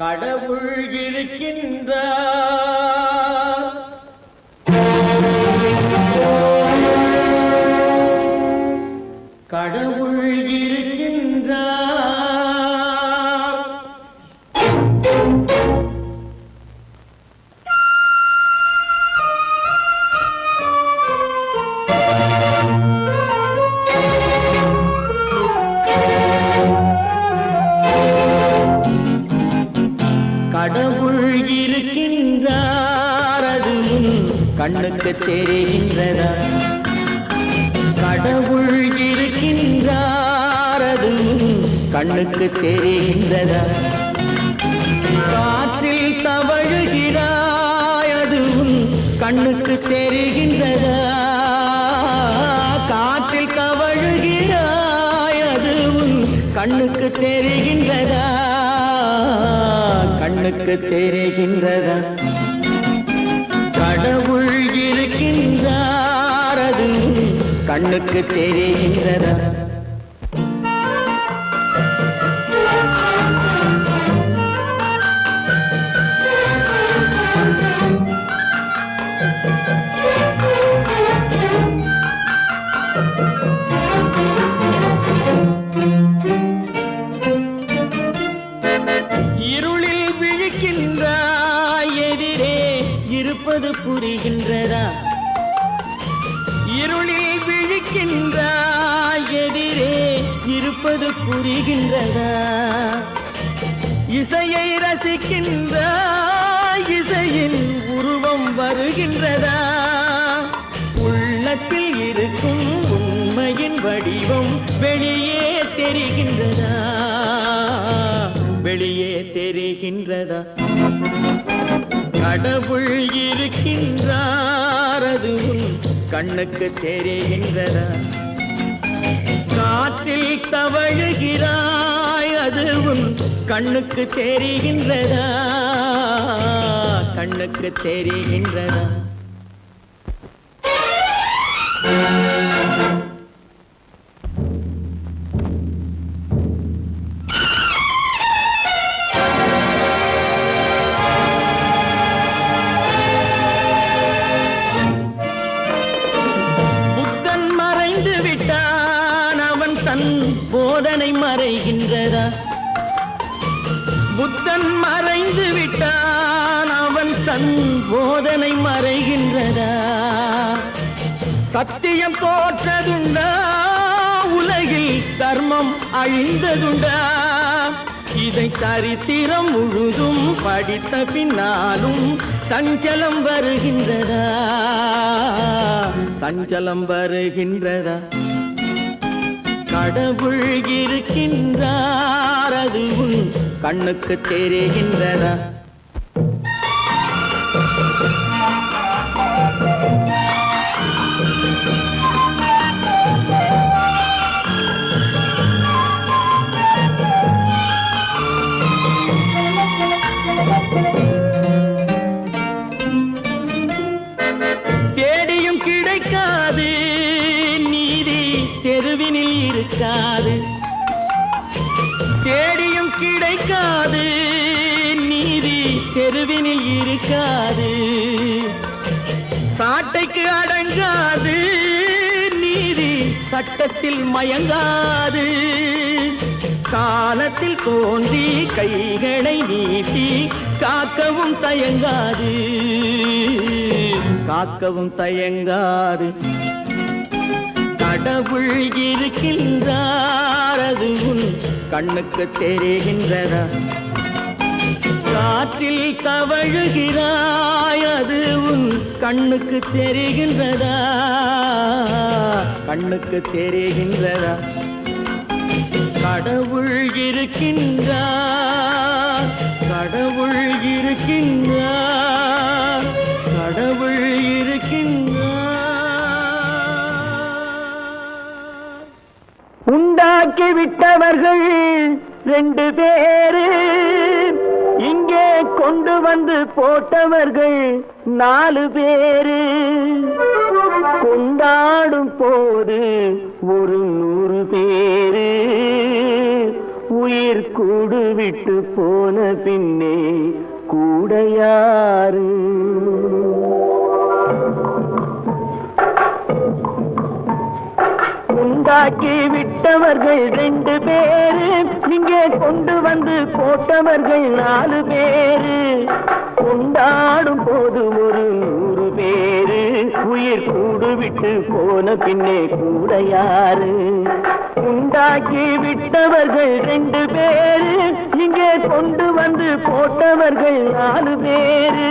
கடவுள் இருக்கின்றார். கடவுள் இருக்கின்றார். கடவுள் இருக்கின்றார், அது கண்ணுக்கு தெரிகின்றதா? கடவுள் இருக்கின்றார், அது கண்ணுக்கு தெரிகின்றதா? காற்றில் தவழுகிறாய், அது கண்ணுக்கு தெரிகின்றதா? காற்றில் தவழுகிறாய், அது கண்ணுக்கு தெரிகின்றதா? கண்ணுக்கு தெரிகின்றதா? கடவுள் இருக்கின்றார், அது கண்ணுக்கு தெரிகின்றதா? இருளில் விழிக்கின்றாய், எதிரே இருப்பது புரிகின்றதா? இருளில் விழிக்கின்றாய், எதிரே இருப்பது புரிகின்றதா? இசையை ரசிக்கின்றாய், இசையின் உருவம் வருகின்றதா? உள்ளத்தில் இருக்கும் உண்மையின் வடிவம் வெளியே தெரிகின்றதா? வெளியே தெரிகின்றதா? கடவுள் இருக்கின்றார், அது கண்ணுக்கு தெரிகின்றதா? காற்றில் தவழுகிறாய், அது கண்ணுக்கு தெரிகின்றதா? கண்ணுக்கு தெரிகின்றதா? போதனை மறைகின்றதா? புத்தன் மறைந்து விட்டான், அவன் தன் போதனை மறைகின்றதா? சத்தியம் தோற்றதுண்டா? உலகில் தர்மம் அழிந்ததுண்டா? இதை சரித்திரம் முழுதும் படித்த பின்னாலும் சஞ்சலம் வருகின்றதா? சஞ்சலம் வருகின்றதா? கடவுள் இருக்கின்றார், அது கண்ணுக்கு தெரிகின்றதா? தேடியும் கிடைக்காது நீதி, தெருவினில் இருக்காது. தேடியும் கிடைக்காது நீதி, தெருவினில் இருக்காது. சாட்டைக்கு அடங்காது நீதி, சட்டத்தில் மயங்காது. காலத்தில் தோன்றி கைகளை நீட்டி காக்கவும் தயங்காது. காக்கவும் தயங்காது. கடவுள் இருக்கின்றார், அது கண்ணுக்கு தெரிகின்றதா? காற்றில் தவழுகிறாய், அது கண்ணுக்கு தெரிகின்றதா? கண்ணுக்கு தெரிகின்றதா? கடவுள் இருக்கின்றார், கடவுள் இருக்கின்றார், கடவுள் இருக்கின்றார். உண்டாக்கி விட்டவர்கள் 2 பேரு, இங்கே கொண்டு வந்து போட்டவர்கள் 4 பேரு. கொண்டாடும் போது ஒரு 100 பேரு உயிர் கூடு விட்டு போன பின்னே கூட யாரு? உண்டாக்கி விட்டவர்கள் 2 பேரு, இங்கே கொண்டு வந்து போட்டவர்கள் 4 பேரு. கொண்டாடும் போது ஒரு 100 பேரு, உயிர் கூடு விட்டு போன பின்னே கூட யாரு? உண்டாக்கி விட்டவர்கள் 2 பேரு, இங்கே கொண்டு வந்து போட்டவர்கள் 4 பேரு.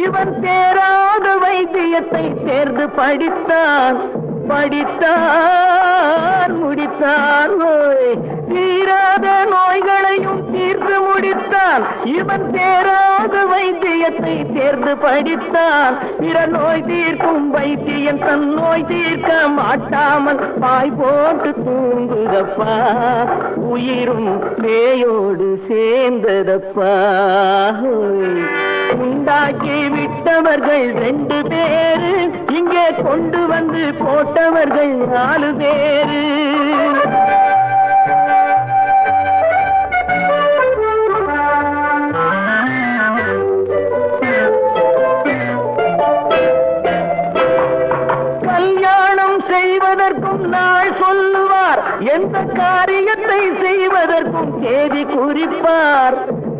இவன் தேராத வைத்தியத்தை தேர்ந்து படித்தான் முடித்தான். தீராத நோய்களையும் தீர்த்து முடித்தான். இவன் தேராத வைத்தியத்தை தேர்ந்து படித்தான். பிற நோய் தீர்க்கும் வைத்தியன் தன் நோய் தீர்க்க மாட்டாமல் பாய் போட்டு தூங்குதப்பா. உயிரும் பேயோடு சேர்ந்ததப்பா. உண்டாக்கி விட்டவர்கள் 2 பேரு, இங்கே கொண்டு வந்து போட்டவர்கள் 4 பேரு. கல்யாணம் செய்வதற்கும் நாள் சொல்லுவார், எந்த காரியத்தை செய்வதற்கும் தேதி குறிப்பார்.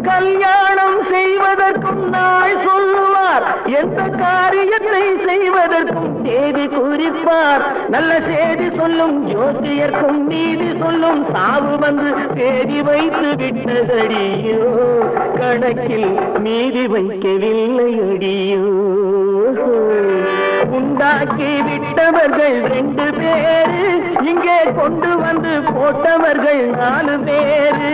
கல்யாணம் செய்வதற்கும் நாள் சொல்லுவார், எந்த காரியத்தை செய்வதற்கும் தேதி குறிப்பார். நல்ல செய்தி சொல்லும் ஜோசியர்க்கும் நீதி சொல்லும் சாவு வந்து தேதி வைத்து விட்டதடியோ. கணக்கில் மீதி வைக்கவில்லை அடியோ. உண்டாக்கி விட்டவர்கள் 2 பேரு, இங்கே கொண்டு வந்து போட்டவர்கள் 4 பேரு.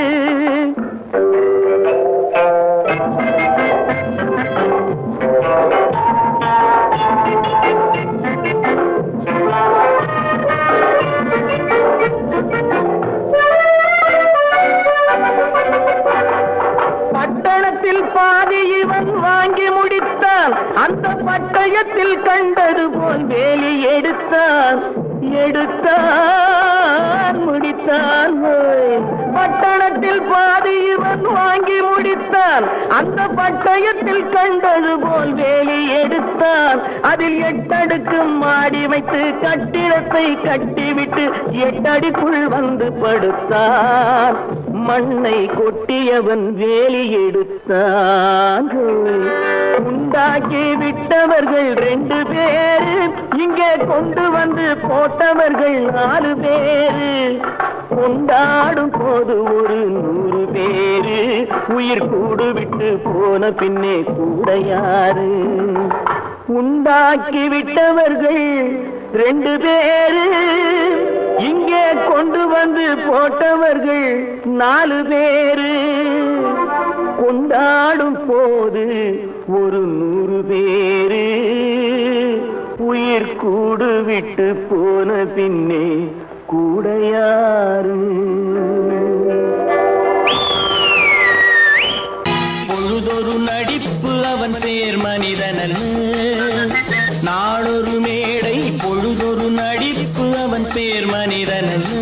பட்டணத்தில் பாதி இவன் வாங்கி முடித்தான். அந்த பட்டயத்தில் கண்டது போல் வேலி எடுத்தான் முடித்தான். பட்டணத்தில் பாதி இவன் வாங்கி முடித்தான். அந்த பட்டயத்தில் கண்டது போல் வேலி எடுத்தான். அதில் 8 அடுக்கு மாடி வைத்து கட்டிடத்தை கட்டிவிட்டு 8 அடிக்குள் வந்து படுத்தான். மண்ணை கொட்டியவன் வேலி எடுத்தான். உண்டாக்கி விட்டவர்கள் 2 பேரு, இங்கே கொண்டு வந்து போட்டவர்கள் 4 பேரு. கொண்டாடும் போது ஒரு 100 பேரு, உயிர் கூடு விட்டு போன பின்னே கூட யாரு? உண்டாக்கி விட்டவர்கள் 2 பேரு, இங்கே கொண்டு வந்து போட்டவர்கள் 4 பேரு. கொண்டாடும் போது ஒரு 100 பேரு, உயிர் கூடு விட்டு போன பின்னே கூட யாரு? பொழுதொரு நடிப்பு அவன் பேர் மனிதனல்ல. நாளொரு மேடை பொழுதொரு நடிப்பு அவன் பேர் மனிதனல்ல.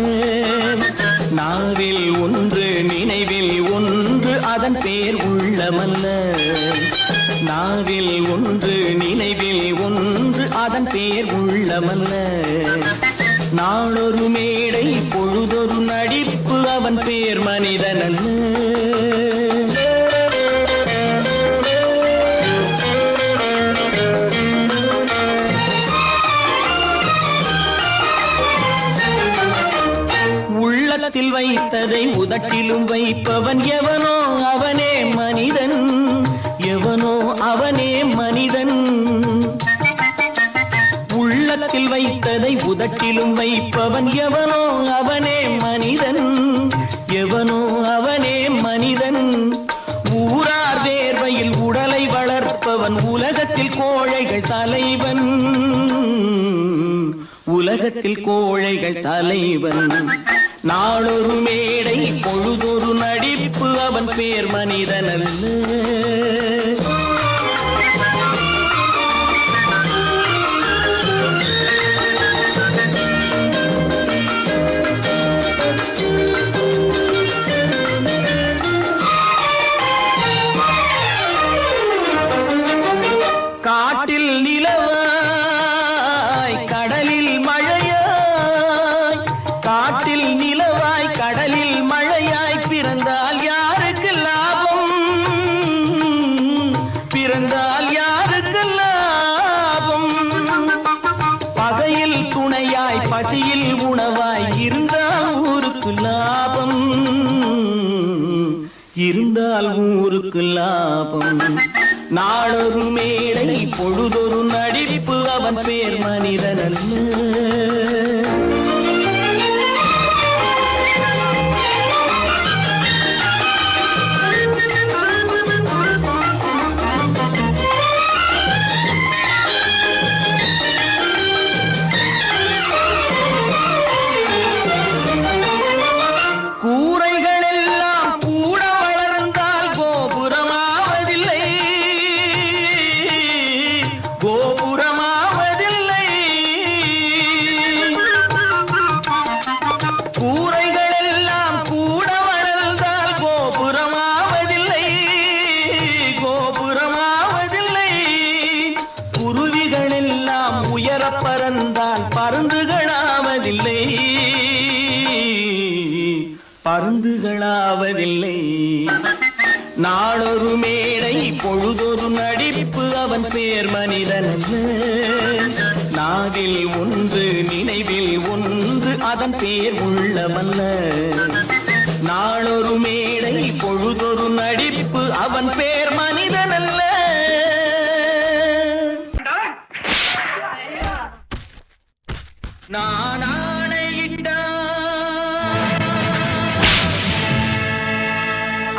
நாவில் ஒன்று நினைவில் ஒன்று அதன் பேர் உள்ளமல்ல. நாவில் ஒன்று நினைவில் ஒன்று அதன் பேர் உள்ளமல்ல. நாளொரு மேடை பொழுதொரு நடிப்பு அவன் பேர் மனிதனல்ல. உள்ளத்தில் வைத்ததை உதட்டிலும் வைப்பவன் எவனோ அவனே மனிதன். எவனோ அவனே மனிதன். உள்ளத்தில் வைத்ததை உதட்டிலும் வைப்பவன் எவனோ அவனே மனிதன். எவனோ அவனே மனிதன். ஊரார் வேர்வையில் உடலை வளர்ப்பவன் உலகத்தில் கோழைகள் தலைவன். கூட்டத்தில் கோழைகள் தலைவன். நாளொரு மேடை பொழுதொரு நடிப்பு அவன் பேர் மனிதனல்ல. காட்டில் நிலவாய் கடலில் மழையாய், காட்டில் நிலவாய் கடலில் மழையாய் பிறந்தால் யாருக்கு லாபம், பிறந்தால் யாருக்கு லாபம். பகையில் துணையாய் பசியில் உணவாய் இருந்தால் ஊருக்கு லாபம், இருந்தால் ஊருக்கு லாபம். நாளொரு மேடை பொழுதொரு நடிப்பு அவன் பேர் மனிதனல்ல. பறந்தால் பருந்துகளாவதில்லை, பருந்துகளாவதில்லை. நாளொரு மேடை பொழுதொரு நடிப்பு அவன் பேர் மனிதனல்ல. நாவில் ஒன்று நினைவில் ஒன்று அதன் பேர் உள்ளவல்ல. நாளொரு மேடை பொழுதொரு நடிப்பு அவன் பேர் மனிதனல்ல. நான் ஆணையிட்டால்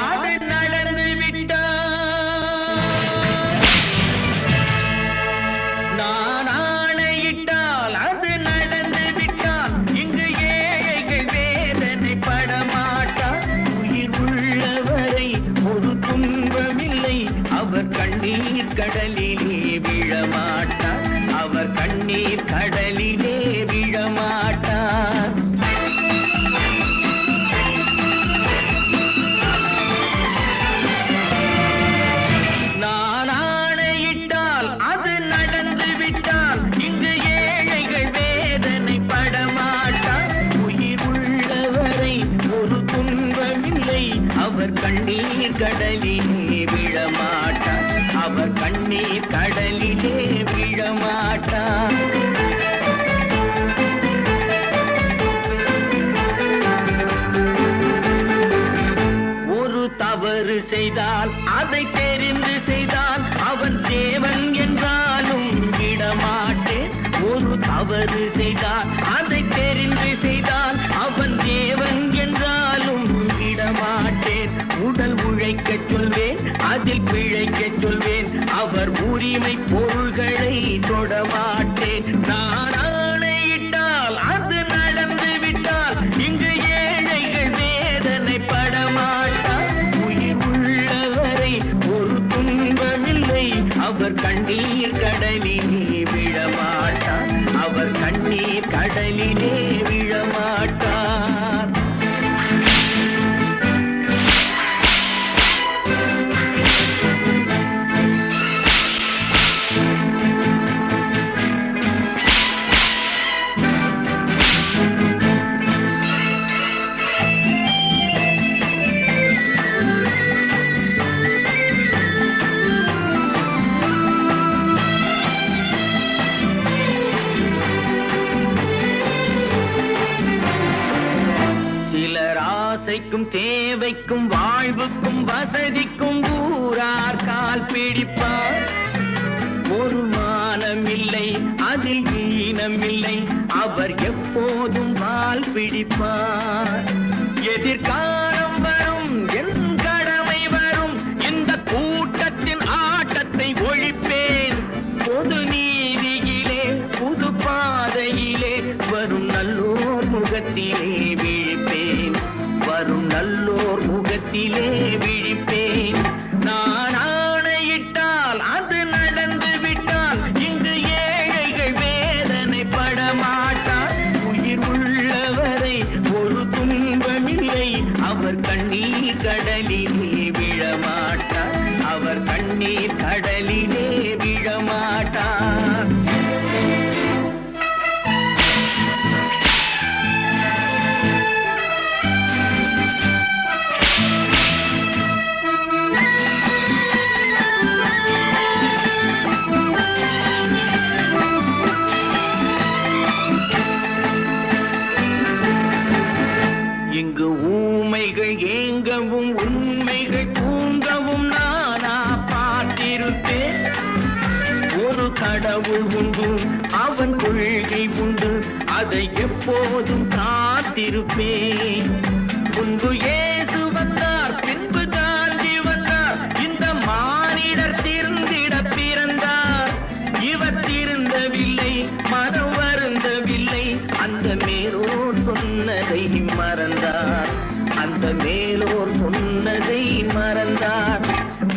அது நடந்து விட்டால், நான் ஆணையிட்டால் அது நடந்து விட்டால் இங்கு ஏழைகள் வேதனை படமாட்டார். உயிர் உள்ளவரை ஒரு துன்பமில்லை, அவர் கண்ணீர் கடலிலே விழமாட்டார், அவர் கண்ணீர் கடலிலே விழமாட்டார். நான் ஆணையிட்டால் அது நடந்து விட்டால் இங்கு ஏழைகள் வேதனை படமாட்டார். உயிர் உள்ளவரை ஒரு துன்பமில்லை, அவர் கண்ணீர் கடலிலே விழமாட்டார், அவர் கண்ணீர் கடலிலே விழமாட்டார். தவறு செய்தால் அதை தெரிந்து செய்தால் அவன் தேவன் என்றாலும் விடமாட்டேன். ஒரு தவறு செய்தால் அதை தெரிந்து செய்தால் அவன் தேவன் என்றாலும் விடமாட்டேன். உடல் உழைக்கச் சொல்வேன், அதில் பிழைக்கச் சொல்வேன், அவர் உரிமை பொருள்களை தொடமாட்டேன். நான் ஆணையிட்டால் அது நடந்து விட்டால் இங்கு ஏழைகள் வேதனை படமாட்டார். ஒரு துன்பமில்லை, அவர் கண்ணீர் கடலிலே விழமாட்டார், அவர் கண்ணீர் கடலிலே விழமாட்டார். ஆசைக்கும் தேவைக்கும் வாழ்வுக்கும் வசதிக்கும் ஊரார் கால் பிடிப்பார். ஒரு மானமில்லை, அதில் ஈனமில்லை, அவர் எப்போதும் வால் பிடிப்பார். எதிர்காலம் வரும், என் கடமை வரும், இந்த கூட்டத்தின் ஆட்டத்தை ஒழிப்பேன். பொது நீதியிலே புது பாதையிலே வரும் கடலிலே விழிப்பேன், வரும் நல்லோர் முகத்திலே விழிப்பேன். நான் ஆணையிட்டால் அது நடந்து விட்டால் இங்கு ஏழைகள் வேதனை படமாட்டார். உயிர் உள்ளவரை ஒரு துன்பமில்லை, அவர் கண்ணீர் கடலிலே விழமாட்டார், அவர் கண்ணீர் கடலிலே விழமாட்டார். இங்கு ஊமைகள் ஏங்கவும் உண்மைகள் தூங்கவும் நானா பார்த்திருப்பேன். ஒரு கடவுள் உண்டு, அவன் கொள்கை உண்டு, அதை எப்போதும் காத்திருப்பேன். முன்பு இயேசு வந்தார், பின்பு காந்தி வந்தார், இந்த மானிடர் திருந்திட பிறந்தார். இவர் திருந்தவில்லை, மனம் வருந்தவில்லை, அந்த மேலோர் சொன்னதை மறந்தார், அந்த மேலோர் சொன்னதை மறந்தார்.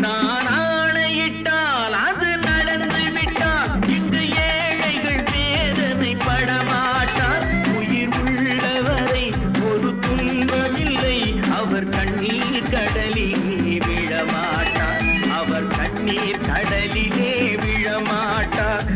நான் ஆணையிட்டால் அது நடந்து விட்டால் இங்கு ஏழைகள் வேதனை படமாட்டார். உயிர் உள்ளவரை ஒரு துன்பமில்லை, அவர் கண்ணீர் கடலிலே விழமாட்டார், அவர் கண்ணீர் கடலிலே விழமாட்டார்.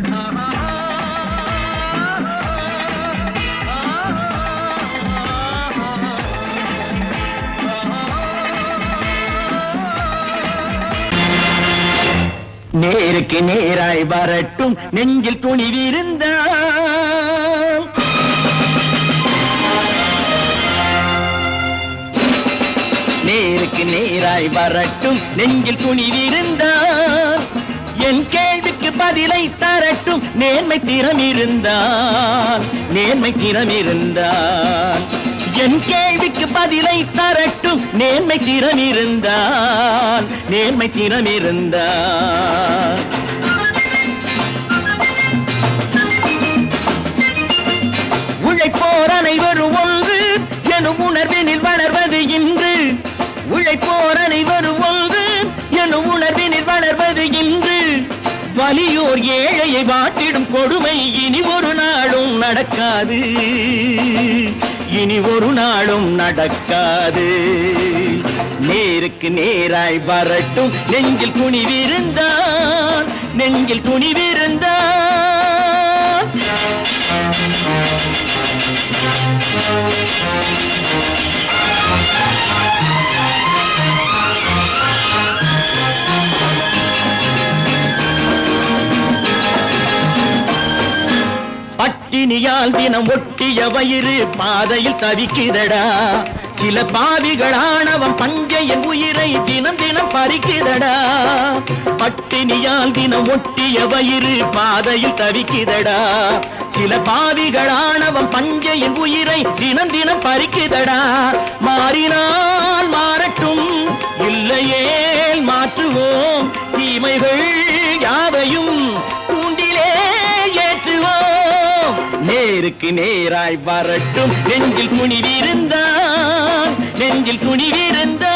நேருக்கு நேராய் வரட்டும் நெஞ்சில் துணிவிருந்தால், நேருக்கு நேராய் வரட்டும் நெஞ்சில் துணிவிருந்தால், என் கேள்விக்கு பதிலை தரட்டும் நேர்மை திறம் இருந்தால், நேர்மை திறம் இருந்தால். என் கேள்விக்கு பதிலை தரட்டும் நேர்மை திறம் இருந்தால், நேர்மை திறம் இருந்தால். உழைப்போர் அனைவரும் ஒன்று எனும் உணர்வினில் வளர்வது இன்று, உழைப்போர் அனைவரும் ஒன்று எனும் உணர்வினில் வளர்வது இன்று. வலியோர் ஏழையை வாட்டிடும் கொடுமை இனி ஒரு நாளும் நடக்காது, இனி ஒரு நாளும் நடக்காது. நேருக்கு நேராய் வரட்டும் நெஞ்சில் துணிவிருந்தால், நெஞ்சில் துணிவிருந்தால். பட்டினியால் தினம் ஒட்டிய வயிறு பாதையில் தவிக்குதடா, சில பாவிகளானவன் பஞ்சையின் உயிரை தினம் தினம் பறிக்குதடா. பட்டினியால் தினம் ஒட்டிய வயிறு பாதையில் தவிக்குதடா, சில பாவிகளானவன் பஞ்சையின் உயிரை தினம் தினம் பறிக்குதடா. மாறினால் மாறட்டும், இல்லையே மாற்றுவோம், தீமைகள் யாவையும் தூண்டிலே ஏற்றுவோம். நேருக்கு நேராய் வரட்டும் நெஞ்சில் துணிவிருந்தால், நெஞ்சில் துணிவிருந்தால்.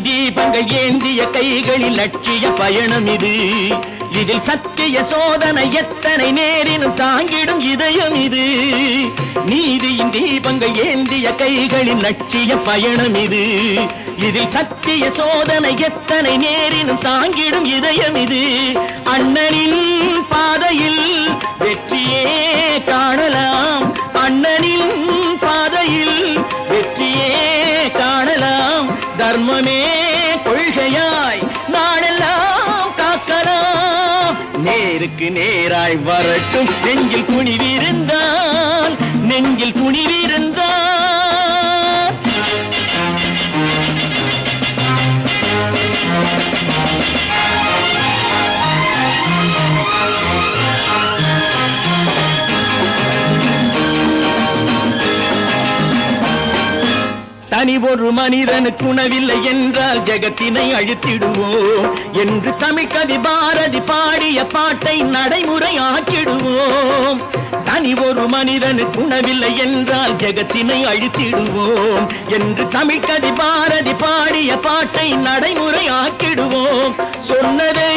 தீபங்கள் ஏந்திய கைகளில் லட்சிய பயணம் இது, இதில் சத்திய சோதனை எத்தனை நேரினும் தாங்கிடும் இதயம் இது. நீதியின் தீபங்கள் ஏந்திய கைகளில் லட்சிய பயணம் இது, இதில் சத்திய சோதனை எத்தனை நேரினும் தாங்கிடும் இதயம் இது. அண்ணனின் பாதையில் வெற்றியே காணலாம், அண்ணனின் பாதையில் வெற்றியே காணலாம். தர்மமே கொள்கையாய் நாளெல்லாம் காக்கலாம். நேருக்கு நேராய் வரட்டும் நெஞ்சில் துணிவிருந்தால், நெஞ்சில் துணிவிருந்தார். தனி ஒரு மனிதனுக்கு உணவில்லை என்றால் ஜெகத்தினை அழித்திடுவோம் என்று தமிழ்கவி பாரதி பாடிய பாட்டை நடைமுறையாக்கிடுவோம். தனி ஒரு மனிதனுக்கு உணவில்லை என்றால் ஜெகத்தினை அழித்திடுவோம் என்று தமிழ்கவி பாரதி பாடிய பாட்டை நடைமுறையாக்கிடுவோம். சொன்னதை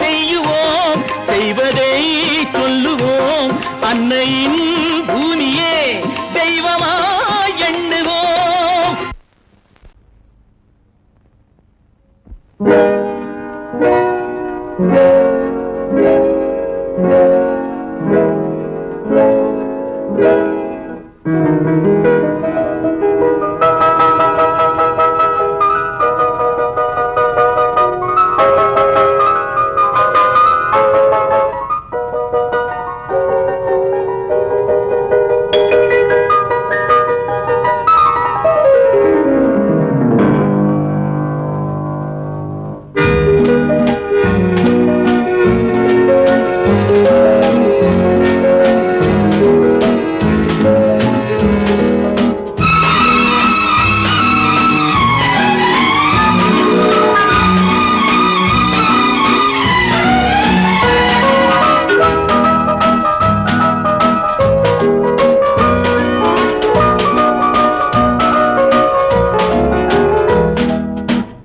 செய்யுவோம், செய்வதை சொல்லுவோம். அன்னையின் பூமியே தெய்வமா எண்ணுவோம்.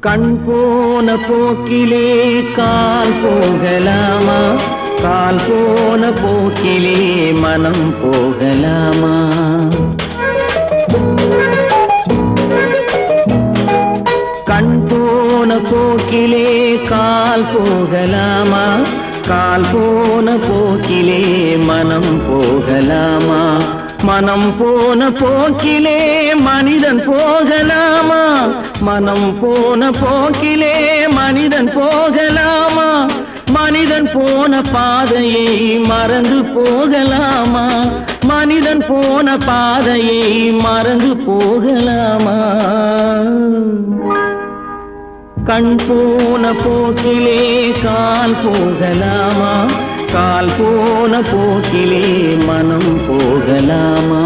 கண் போன போக்கிலே கால் போகலாமா, கால் போன போக்கிலே மனம் போகலாமா? கண் போன போக்கிலே கால் போகலாமா, கால் போன போக்கிலே மனம் போகலாமா? மனம் போன போக்கிலே மனிதன் போகலாமா? மனம் போன போக்கிலே மனிதன் போகலாமா? மனிதன் போன பாதையை மறந்து போகலாமா? மனிதன் போன பாதையை மறந்து போகலாமா? கண் போன போக்கிலே கால் போகலாமா, கால் போன போக்கிலே மனம் போகலாமா?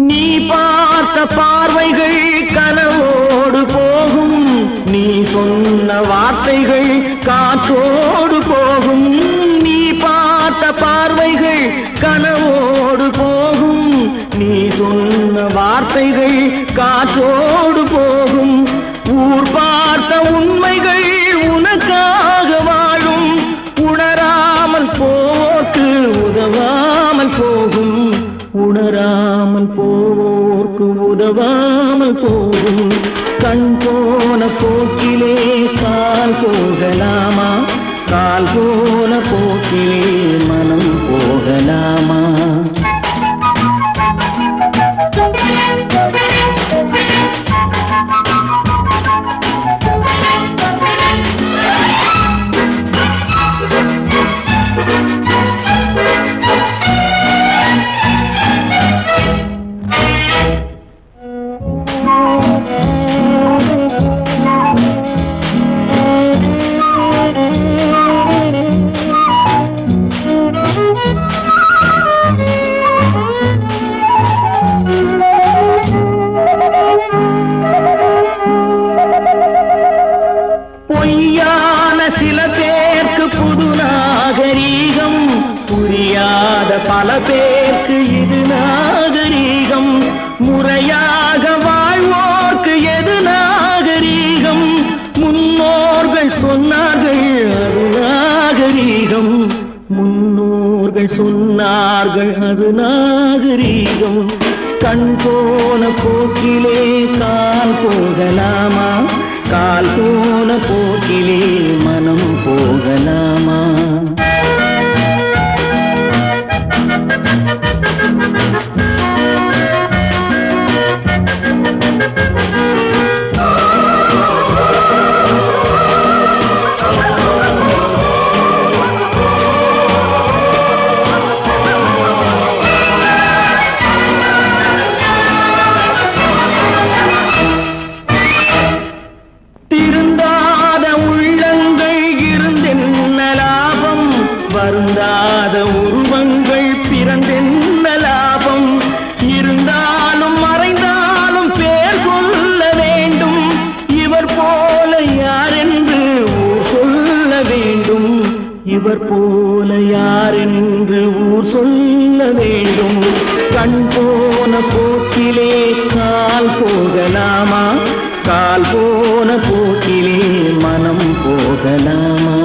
நீ பார்த்த பார்வைகள் கனவோடு போகும், நீ சொன்ன வார்த்தைகள் காற்றோடு போகும். நீ பார்த்த பார்வைகள் கனவோடு போகும், நீ சொன்ன வார்த்தைகள் காற்றோடு போகும். ஊர் பார்த்த உண்மைகள் உனக்காக வாழும், உணராமல் போக்கு உதவாமல் போகும். உணராமல் போவோர்க்கு உதவாமல் போகும். கண் போன போக்கிலே கால் போகலாமா, கால் போன போக்கிலே மனம் போகலாமா? பொய்யான சில பேருக்கு புது நாகரீகம், புரியாத பல பேருக்கு இது நாகரீகம். முறையாக வாழ்வோர்க்கு எது நாகரீகம்? முன்னோர்கள் சொன்னார்கள் அது நாகரீகம், முன்னோர்கள் சொன்னார்கள் அது நாகரீகம். கண் போன போக்கிலே கால் போகலாமா, கால் போன போக்கிலே மனம் போகலாமா? வருந்தாத உருவங்கள் பிறந்தென்ன லாபம்? இருந்தாலும் மறைந்தாலும் பேர் சொல்ல வேண்டும். இவர் போல யாரென்று ஊர் சொல்ல வேண்டும். இவர் போல யாரென்று ஊர் சொல்ல வேண்டும். கண் போன போக்கிலே கால் போகலாமா? கால் போன போக்கிலே மனம் போகலாமா?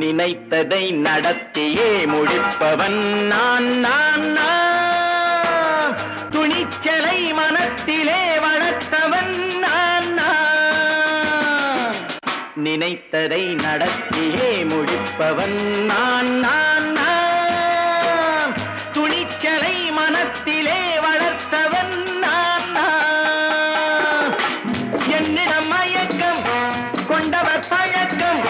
நினைத்ததை நடத்தியே முடிப்பவன் நான் நான் நான். துணிச்சலை மனத்திலே வளர்த்தவன் நான் நான். நினைத்ததை நடத்தியே முடிப்பவன் நான் நான் நான். துணிச்சலை மனத்திலே வளர்த்தவன் நான் நான். என்னிடம் மயக்கம் கொண்டவர் பழக்கம்,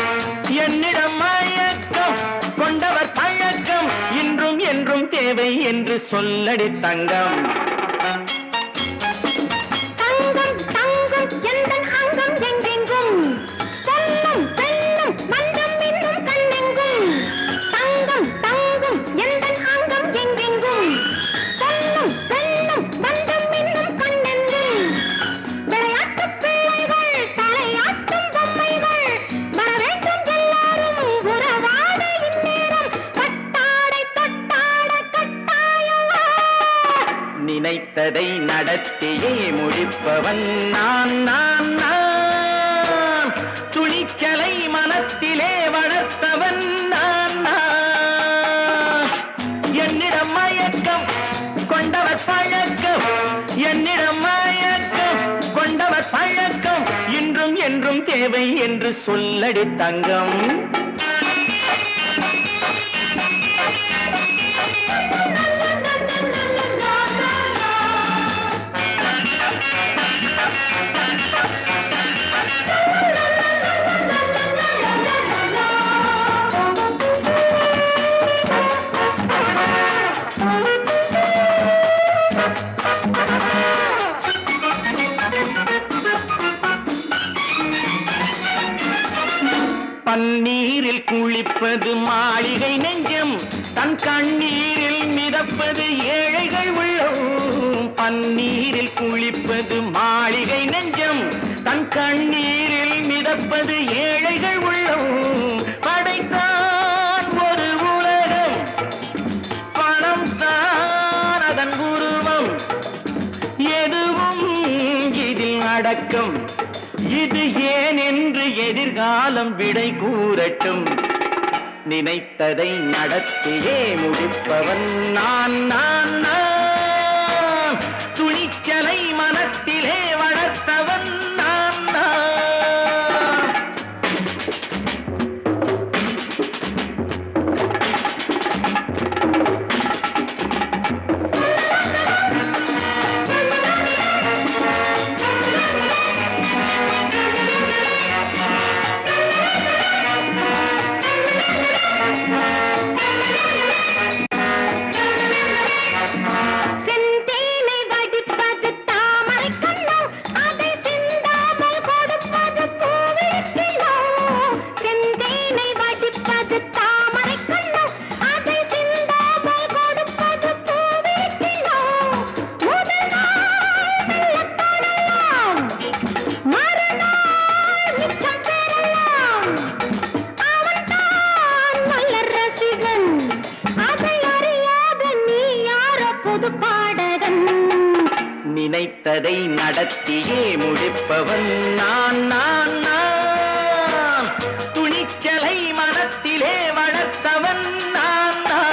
என்னிடம் மயக்கம் கொண்டவர் பழக்கம், இன்றும் என்றும் தேவை என்று சொல்லடி தங்கம். தங்கம் தங்கம் எந்தன் அங்கம் எங்கெங்கும், பொன்னும் பெண்ணும் மன்றம் இன்னும் கண்ணெங்கும். தங்கம் தங்கம் எந்தன் அங்கம் எங்கெங்கும், பொன்னும் பெண்ணும் மன்றம் இன்னும் கண்ணெங்கும். விளையாட்டு பிள்ளைகள் தலையாட்டும் பொம்மைகள், வரவேண்டும் எல்லாரும் உறவாட இந்நேரம். பட்டாடை தொட்டாட கட்டாயமா? நினைத்ததை நடத்தியே முடிப்பவன் நான் நான் நான். துணிச்சலை மனத்திலே வளர்த்தவன் நான் நான். என்னிடம் மயக்கம் கொண்டவர் பழக்கம், என்னிடம் மயக்கம் கொண்டவர் பழக்கம், இன்றும் என்றும் தேவை என்று சொல்லடி தங்கம். பன்னீரில் குளிப்பது மாளிகை நெஞ்சம், தன் கண்ணீரில் மிதப்பது ஏழைகள் உள்ளம். பன்னீரில் குளிப்பது மாளிகை நெஞ்சம், தன் கண்ணீரில் மிதப்பது ஏழைகள் உள்ளம். படைத்தான் ஒரு உலகம், பணம் தான் அதன் உருவம். எதுவும் இதில் அடக்கம், இது ஏன் என்று எதிர்காலம் விடை கூறட்டும். நினைத்ததை நடத்தியே முடிப்பவன் நான் நான் நான். துணிச்சலை மனத்திலே வளர்த்தவன் நான் நான். பாட்டு பாடகன். நினைத்ததை நடத்தியே முடிப்பவன் நான் நான் நான். துணிச்சலை மனத்திலே வளர்த்தவன் நான் நான்.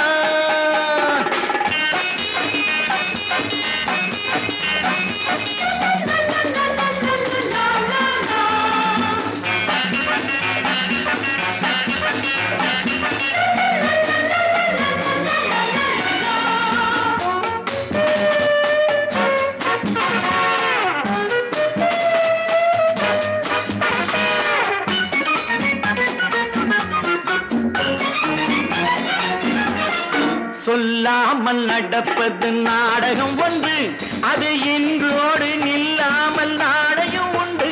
சொல்லாமல் நடப்பது நாடகம் ஒன்று, அது இன்றோடு நில்லாமல் நாடையும் உண்டு.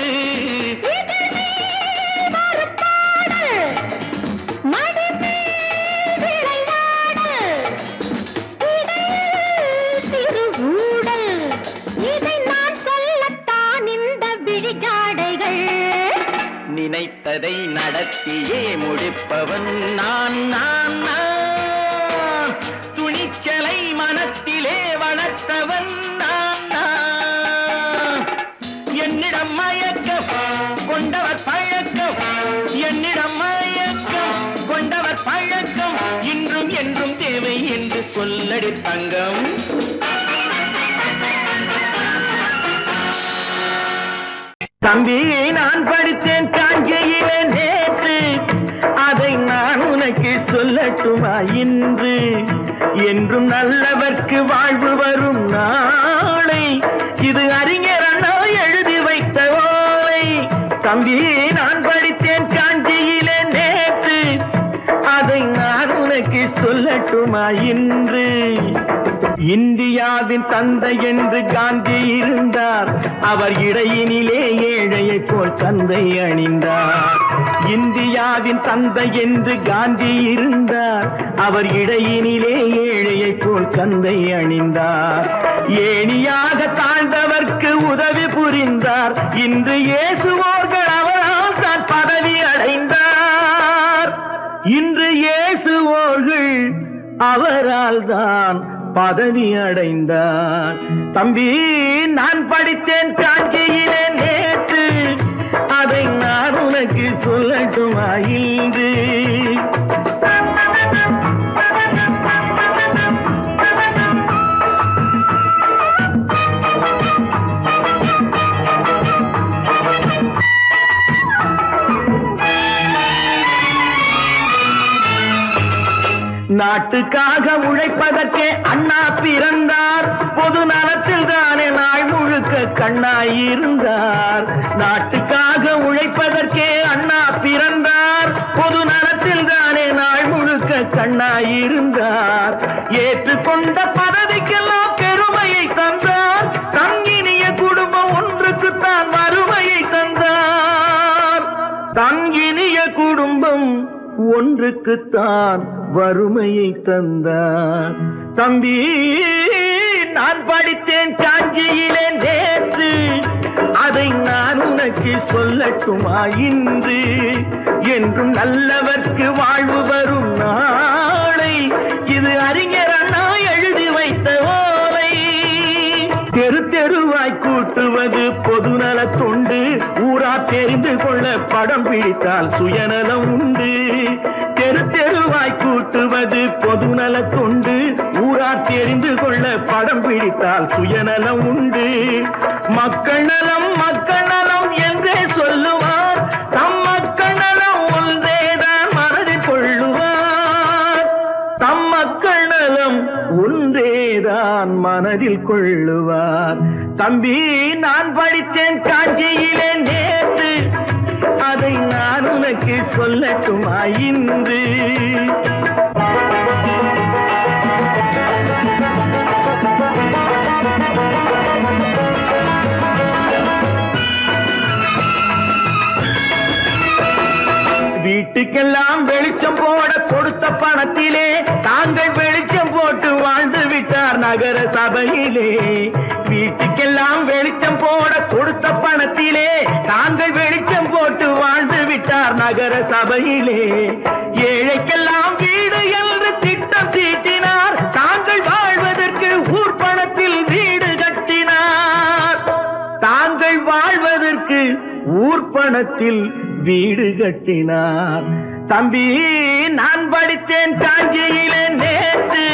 இதை நான் சொல்லத்தான் இந்த விழிஜாடைகள். நினைத்ததை நடத்தியே முடிப்பவன் நான் நான் நான். துணிச்சலை மனத்திலே வளர்த்தவன் நான் நான். என்னிடம் மயக்கம் கொண்டவர் பழக்கம், என்னிடம் மயக்கம் கொண்டவர் பழக்கம், இன்றும் என்றும் தேவை என்று சொல்லடி தங்கம். தம்பி, நான் படித்தேன் காஞ்சியிலே நேற்று, அதை நான் உனக்கு சொல்லட்டுமா இன்று? என்றும் நல்லவர்க்கு வாழ்வு வரும் நாளை, இது அறிஞர் அண்ணா எழுதி வைத்த ஓலை. தம்பி, நான் படித்தேன் காஞ்சியிலே நேற்று, அதை நான் உனக்கு சொல்லட்டுமா இன்று? இந்தியாவின் தந்தை என்று காந்தி இருந்தார், அவர் இடையினிலே ஏழையை போல் தந்தை அணிந்தார். இந்தியாவின் தந்தை என்று காந்தி இருந்தார், அவர் இடையினிலே ஏழையை போல் தந்தை அணிந்தார். ஏணியாக தாழ்ந்தவர்க்கு உதவி புரிந்தார், இன்று இயேசுவோர்கள் அவரால் தான் பதவி அடைந்தார். இன்று இயேசுவோர்கள் அவரால் தான் பதவி அடைந்தார். தம்பி, நான் படித்தேன் காஞ்சியிலே நேற்று, அதை நான் உனக்கு சொல்லட்டுமா இன்று? நாட்டுக்காக உழைப்பதற்கே அண்ணா பிறந்தார், பொது நலத்தில் தானே நாள் முழுக்க கண்ணாயிருந்தார். நாட்டுக்காக உழைப்பதற்கே அண்ணா பிறந்தார், பொது நலத்தில் தானே நாள் முழுக்க கண்ணாயிருந்தார். ஏற்றுக்கொண்ட பதவிக்கெல்லாம் பெருமையை தந்தார், தங்கினிய குடும்பம் ஒன்றுக்குத்தான் வறுமையை தந்தார். தங்கினிய குடும்பம் ஒன்றுக்குத்தான் வறுமையை தந்தார். தம்பி, நான் படித்தேன் காஞ்சியிலே நேற்று, அதை நான் உனக்கு சொல்லட்டுமா இன்று? என்றும் நல்லவர்க்கு வாழ்வு வரும் நாளை, இது அறிஞர் அண்ணா எழுதி வைத்த ஓலை. தெரு தெருவாய் கூட்டுவது பொதுநல தொண்டு, ஊரா தெரிந்து கொள்ள படம் பிடித்தால் சுயநலம் உண்டு. தெரு தெருவாய் கூட்டுவது பொதுநல தொண்டு, ஊரா தெரிந்து கொள்ள படம் பிடித்தால் சுயநலம் உண்டு. மக்கள் நலம் மக்கள் நலம் என்றே சொல்லுவார், தம் மக்கள் நலம் ஒன்றேதான் மனதில் கொள்ளுவார். தம் மக்கள் நலம் ஒன்றேதான் மனதில் கொள்ளுவார். தம்பி, நான் படித்தேன் காஞ்சியிலே நேற்று, அதை நான் உனக்கு சொல்லட்டுமா இன்று? வீட்டுக்கெல்லாம் வெளிச்சம் போட கொடுத்த பணத்திலே தாங்கள் வெளிச்சம் போட்டு வாழ்ந்து விட்டார் நகர சபையிலே. வீட்டுக்கெல்லாம் வெளிச்சம் போட கொடுத்த பணத்திலே தாங்கள் வெளிச்சம் போட்டு வாழ்ந்து விட்டார் நகர சபையிலே. ஏழைக்கெல்லாம் வீடு என்று திட்டம் தீட்டினார், தாங்கள் வாழ்வதற்கு ஊர்பண பணத்தில் வீடு கட்டினார். தம்பி, நான் படித்தேன் காஞ்சியிலே நேற்று,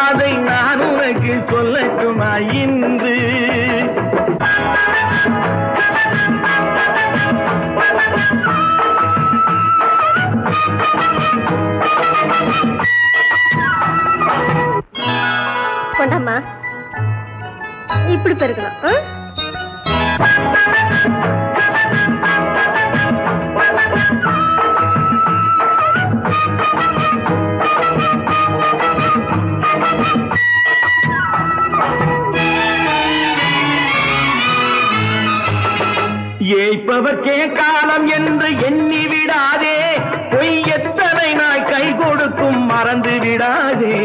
அதை நான் உனக்கு சொல்லட்டுமா இன்று? கொண்டாமா, இப்படி பெருக்கலாம். ஏய்ப்பவர்க்கே காலம் என்று எண்ணி விடாதே, பொய் எத்தனை நாய் கை கொடுக்கும் மறந்து விடாதே.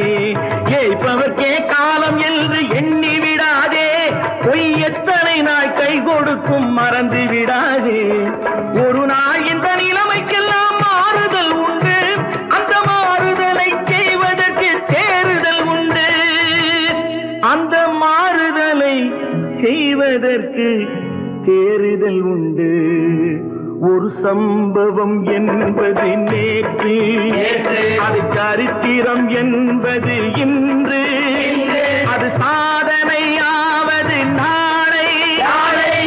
ஏய்ப்பவர்க்கே காலம் என்று எண்ணி விடாதே, பொய் எத்தனை நாய் கை கொடுக்கும் மறந்து விடாதே. ஒரு நாள் இந்த நிலைமைக்கெல்லாம் மாறுதல் உண்டு, அந்த மாறுதலை செய்வதற்கு தேறுதல் உண்டு. அந்த மாறுதலை செய்வதற்கு தேறுதல் உண்டு. ஒரு சம்பவம் என்பது நேற்று, அது சரித்திரம் என்பது இன்று, அது சாதனையாவது நாளை,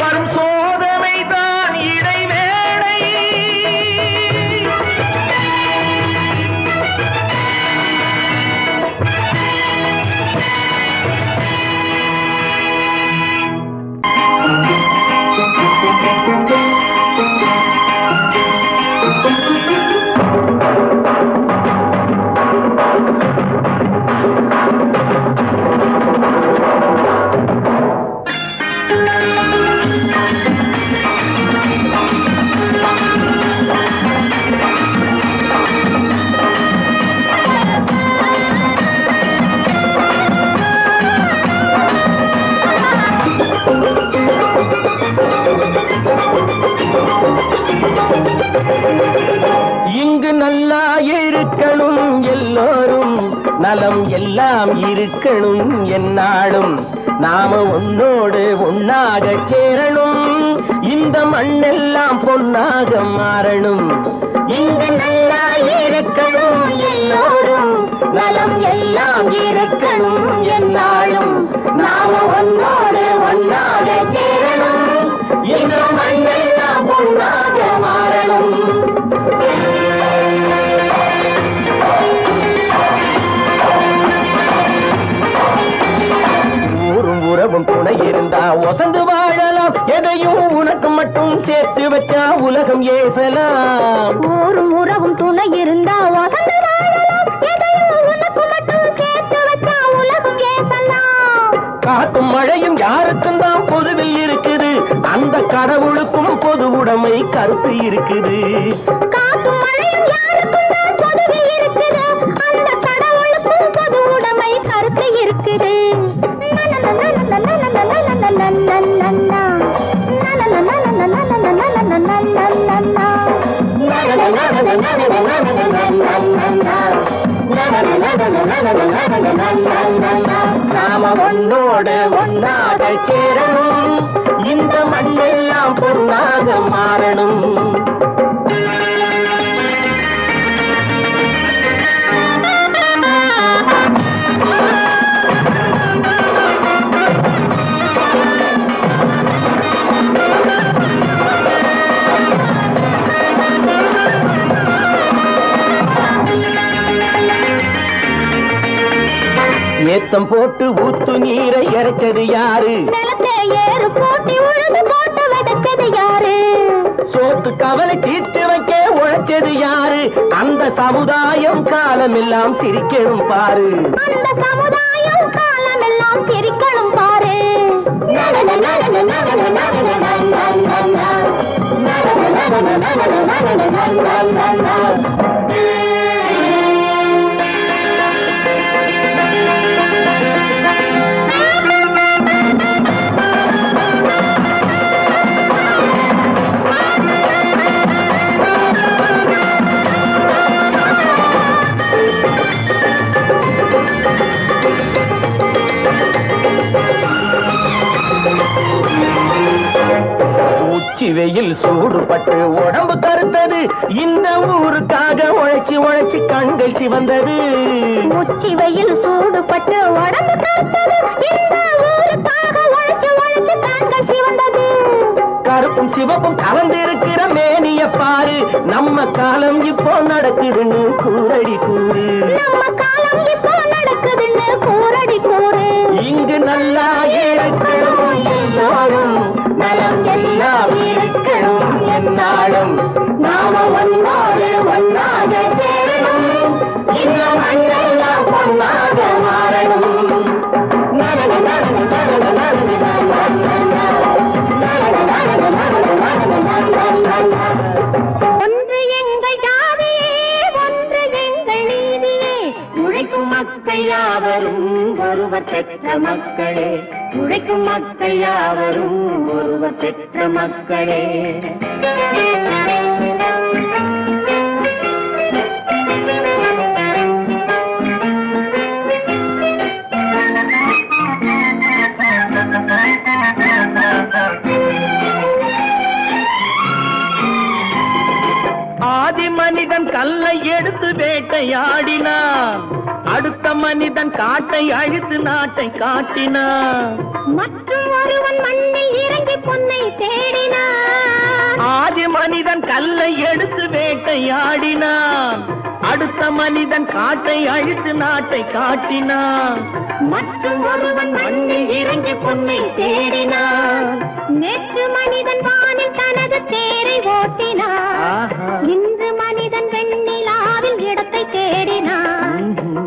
வரும் சோதனை தான் இடைவேளை. இங்கு நல்லா இருக்கணும் எல்லோரும், நலம் எல்லாம் இருக்கணும் என்னாலும். நாம ஒன்னோடு ஒன்னாக சேரணும், இந்த மண்ணெல்லாம் பொன்னாக மாறணும். இங்கு நல்லா இருக்கணும் எல்லோரும், நலம் எல்லாம் இருக்கணும் என்னாலும். நாம ஒன்னோடு ஒன்னாக சேரணும், இந்த மண்ணெல்லாம் பொன்னாக மாறணும். ஊரும் உறவும் துணை இருந்தா ஒசந்து வாழலாம், எதையும் உனக்கு மட்டும் சேர்த்து வச்சா உலகம் ஏசலாம். ஊரும் உறவும் துணை இருந்தா வசந்து வாழலாம், எதையும் உனக்கு மட்டும் சேர்த்து வச்சா உலகம் ஏசலாம். காத்தும் மழையும் யாருக்கும் தான் பொதுவில் இருக்குது, அந்த கடவுளுக்கும் பொது உடைமை கருத்து இருக்குது. காத்தும் மழையும் யாருக்கும் தான் பொதுவில் இருக்குது, அந்த கடவுளுக்கும் பொது உடைமை கருத்து இருக்குது. நாம ஒன்னோடு ஒன்னாக சேரணும், இந்த மண்ணெல்லாம் பொன்னாக மாறணும். ஏத்தம் போட்டு ஊத்து நீரை இறைச்சது யாரு? நிலத்தை ஏறு போட்டி உழுது போட்டு விதைச்சது யாரு? சோத்து கவலை தீர்த்து வைக்க உழைச்சது யாரு? அந்த சமுதாயம் காலமெல்லாம் சிரிக்கணும் பாரு. அந்த சமுதாயம் காலமெல்லாம் சிரிக்கணும் பாரு. உச்சி வெயில் சூடுபட்டு உடம்பு கருத்தது, இந்த ஊருக்காக உழைச்சி உழைச்சி கண்கள் சிவந்தது. உச்சி வெயில் சூடுபட்டு உடம்பு கருத்தது, இந்த ஊருக்காக உழைச்சி உழைச்சி கண்கள் சிவந்தது. கருப்பும் சிவப்பும் கலந்திருக்கிற மேனிய பாரு, நம்ம காலம் இப்போ நடக்குதுன்னு கூரடி கூறு. நம்ம காலம் இப்போ நடக்குதுன்னு கூரடி கூறு. இங்கு நல்லா இருக்கணும் எல்லாரும், நலம் எல்லாம் இருக்கணும் என்னாலும். நாம ஒன்னோடு ஒன்னாக சேரணும், இந்த மண்ணெல்லாம் பொன்னாக மாறணும். ஒன்று எங்கள் ஜாதியே, ஒன்று எங்கள் நீதியே, உழைக்கும் மக்கள் யாவரும் ஒருவர் பெற்ற மக்களே, உழைக்கும் மக்கள் யாவரும் ஒருவர் பெற்ற மக்களே. ஆதி மனிதன் கல்லை எடுத்து வேட்டையாடினான், அடுத்த மனிதன் காட்டை அழித்து நாட்டை காட்டினான். மற்றும் ஒருவன் மண்ணில் இறங்கி பொன்னை தேடினான். ஆதி மனிதன் கல்லை எடுத்து வேட்டையாடினான், அடுத்த மனிதன் காட்டை அழித்து நாட்டை காட்டினான். மற்றும் ஒருவன் மண்ணில் இறங்கி பொன்னை தேடினான். நேற்று மனிதன் வானில் தனது தேரை ஓட்டினான், இன்று மனிதன் வெண்ணிலாவில் இடத்தை தேடினான்.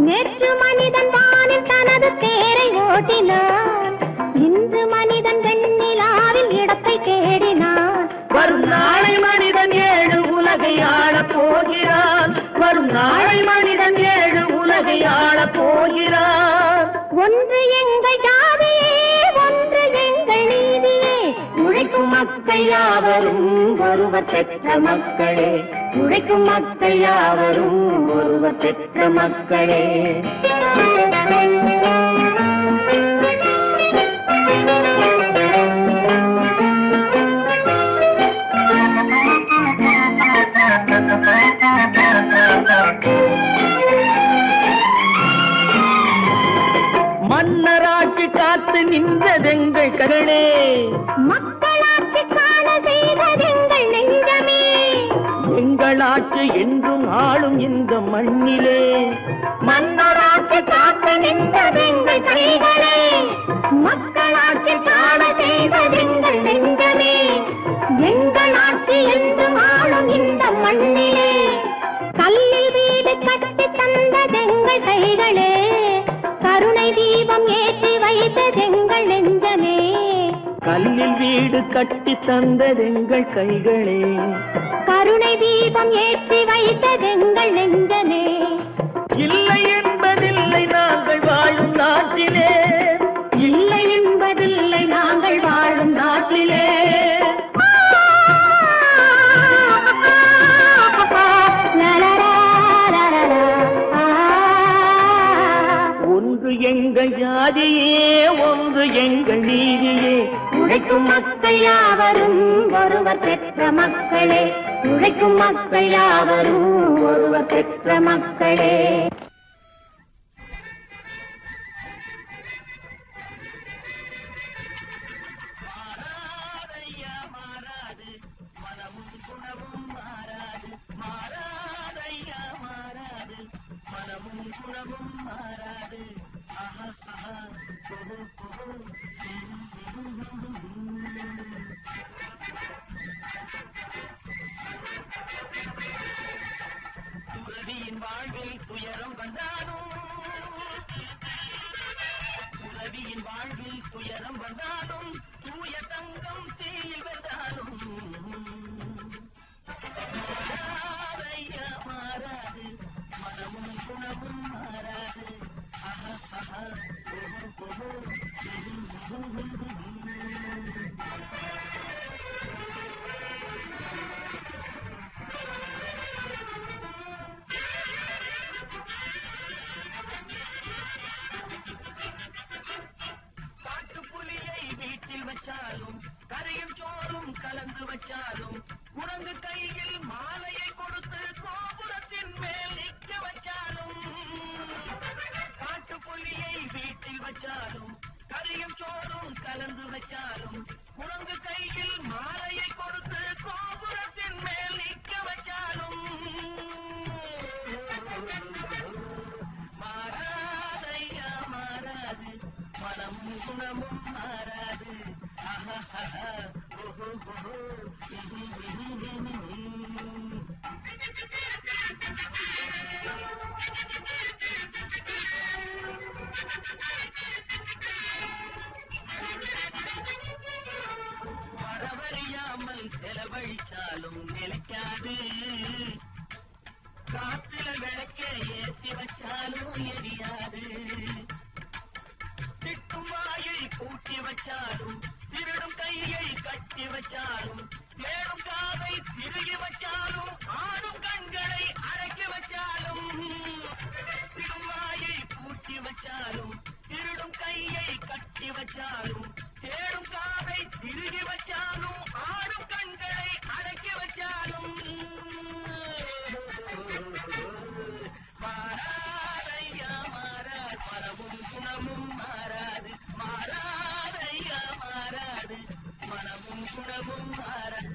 நேற்று மனிதன் வானில் தனது தேரை ஓட்டினான், இன்று மனிதன் வெண்ணிலாவில் இடத்தை தேடினான். வரும் நாளை மனிதன் ஏழு உலகை ஆளப் போகிறான், வரும் நாளை மனிதன் ஏழு உலகை ஆளப் போகிறான். ஒன்று எங்கள் ஜாதியே, ஒன்று எங்கள் நீதியே, உழைக்கும் மக்கள் யாவரும் ஒருவர் பெற்ற மக்களே, உழைக்கும் மக்கள் யாவரும் ஒருவர் பெற்ற மக்களே. மன்னராட்சி காத்து நின்றதெங்கள் கரணே, மக்களாட்சி காண செய்ததெங்கள் நெஞ்சமே. எங்களாட்சி என்றும் ஆளும் இந்த மண்ணிலே, மன்னராட்சி காத்து நின்றதெங்கள் கைகளே, மக்களாட்சி காண செய்ததெங்கள் நெஞ்சமே. எங்களாட்சி என்றும் ஆளும் இந்த மண்ணிலே, கல்லில் வீடு கட்டி தந்ததெங்கள் கைகளே, கருணை தீபம் ஏற்றி வைத்ததெங்கள் நெஞ்சமே. கல்லில் வீடு கட்டி தந்ததெங்கள் கைகளே, கருணை தீபம் ஏற்றி வைத்ததெங்கள் நெஞ்சமே. இல்லை என்பதில்லை நாங்கள் வாழும் நாட்டிலே, இல்லை என்பதில்லை நாங்கள் வாழும் நாட்டிலே. ஒன்று எங்கள் ஜாதியே, ஒன்று எங்கள் நீதியே, உழைக்கும் மக்கள் யாவரும் ஒருவர் பெற்ற மக்களே, உழைக்கும் மக்கள் யாவரும் ஒருவர் பெற்ற மக்களே. துறவியின் வாழ்வில் துயரம் வந்தாலும், துறவியின் வாழ்வில் துயரம் வந்தாலும், தூய தங்கம் தீயில் வந்தாலும் மாறாதையா மாறாது, மனமும் குணமும் மாறாது. காட்டுப்புலியை வீட்டில் வச்சாலும் கரையும் சோறும் கலந்து சேர்த்து வச்சாலும் குரங்கு கையில் மாலையை கொடுத்து கோபுரத்தின் மேல் நிற்க வச்சாலும் காட்டுப்புள்ளியை வீட்டில் வச்சாலும் கறியும் சோறும் கலந்து வச்சாலும் குரங்கு கையில் மாலையை கொடுத்து கோபுரத்தின் மேல் நிற்க வச்சாலும் மாறாதையா மாறாது மனமும் குணமும் மாறாது வரவறியாமல் செலவழிச்சாலும் நிலைக்காது காத்துல விளக்க ஏற்றி வச்சாலும் எரியாது திட்டும் வாயை பூட்டி வச்சாலும் திருடும் கையை கட்டி வச்சாலும் தேடும் காதை திருகி வச்சாலும் ஆடும் கண்களை அடக்கி வச்சாலும் திடும் வாயை பூட்டி வச்சாலும் திருடும் கையை கட்டி வச்சாலும் தேடும் காதை திருகி வச்சாலும் ஆடும் கண்களை அடக்கி வச்சாலும் மாறாதையா மாறாது மனமும் குணமும் மாறாது மாறாதையா மாறாது மனமும் குணமும் மாறாது